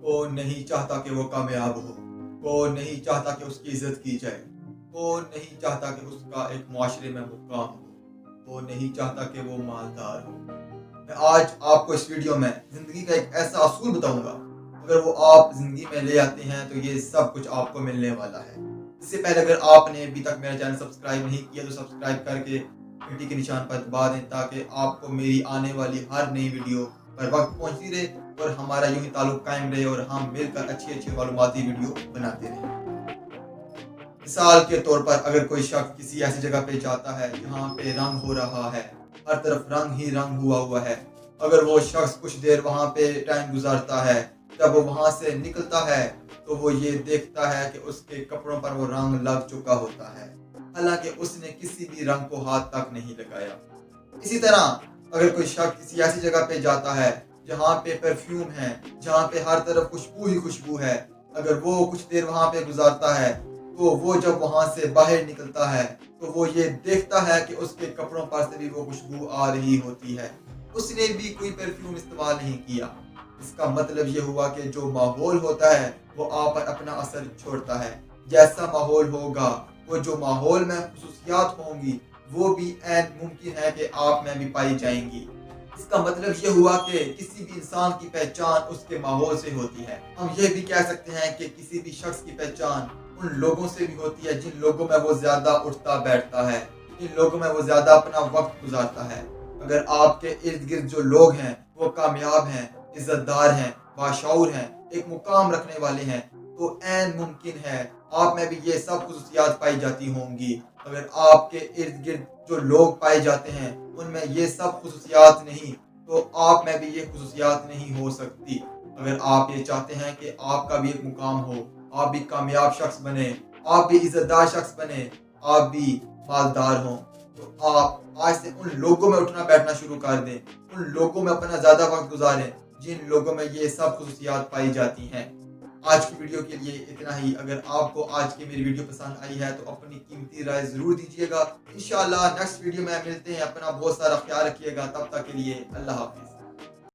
कौन नहीं चाहता कि वो कामयाब हो, कौन नहीं चाहता कि उसकी इज्जत की जाए, कौन नहीं चाहता कि उसका एक मुआशरे में मुकाम हो, कौन नहीं चाहता कि वो मालदार हो। मैं आज आपको इस वीडियो में जिंदगी का एक ऐसा असूल बताऊंगा, अगर वो आप जिंदगी में ले आते हैं तो ये सब कुछ आपको मिलने वाला है। इससे पहले अगर आपने अभी तक मेरा चैनल सब्सक्राइब नहीं किया तो सब्सक्राइब करके घंटी के निशान पर दबा दें, ताकि आपको मेरी आने वाली हर नई वीडियो पर वक्त पहुंचती रहे और हमारा यूं ही ताल्लुक कायम रहे और हम मिलकर अच्छी अच्छी मालूमाती वीडियो बनाते रहें। मिसाल के तौर पर अगर कोई शख्स किसी ऐसी जगह पे जाता है जहाँ पे रंग हो रहा है, हर तरफ रंग ही रंग हुआ है, अगर वो शख्स कुछ देर वहाँ पे टाइम गुजारता है, जब वो वहाँ से निकलता है तो वो ये देखता है कि उसके कपड़ों पर वो रंग लग चुका होता है, हालांकि उसने किसी भी रंग को हाथ तक नहीं लगाया। इसी तरह अगर कोई शख्स किसी ऐसी जगह पे जाता है जहाँ पे परफ्यूम है, जहाँ पे हर तरफ खुशबू ही खुशबू है, अगर वो कुछ देर वहाँ पे गुजारता है तो वो जब वहाँ से बाहर निकलता है तो वो ये देखता है कि उसके कपड़ों पर से भी वो खुशबू आ रही होती है, उसने भी कोई परफ्यूम इस्तेमाल नहीं किया। इसका मतलब ये हुआ कि जो माहौल होता है वो आप पर अपना असर छोड़ता है। जैसा माहौल होगा, वो जो माहौल में खुसूसियात होंगी वो भी ऐन मुमकिन है कि आप में भी पाई जाएंगी। इसका मतलब ये हुआ कि किसी भी इंसान की पहचान उसके माहौल से होती है। हम ये भी कह सकते हैं कि किसी भी शख्स की पहचान उन लोगों से भी होती है जिन लोगों में वो ज्यादा उठता बैठता है, जिन लोगों में वो ज्यादा अपना वक्त गुजारता है। अगर आपके इर्द गिर्द जो लोग हैं वो कामयाब हैं, इज्जतदार हैं, बाशऊर हैं, एक मुकाम रखने वाले हैं, तो ऐन मुमकिन है आप में भी ये सब खुसूसियात पाई जाती होंगी। अगर आपके इर्द गिर्द जो लोग पाए जाते हैं उनमें ये सब खुसूसियात नहीं, तो आप में भी ये खुसूसियात नहीं हो सकती। अगर आप ये चाहते हैं कि आपका भी एक मुकाम हो, आप भी कामयाब शख्स बने, आप भी इज्जतदार शख्स बने, आप भी मालदार हों, तो आप आज से उन लोगों में उठना बैठना शुरू कर दें, उन लोगों में अपना ज़्यादा वक्त गुजारें जिन लोगों में ये सब खुसूसियात पाई जाती हैं। आज की वीडियो के लिए इतना ही। अगर आपको आज की मेरी वीडियो पसंद आई है तो अपनी कीमती राय ज़रूर दीजिएगा। इंशाअल्लाह नेक्स्ट वीडियो में मिलते हैं। अपना बहुत सारा ख्याल रखिएगा। तब तक के लिए अल्लाह हाफिज़।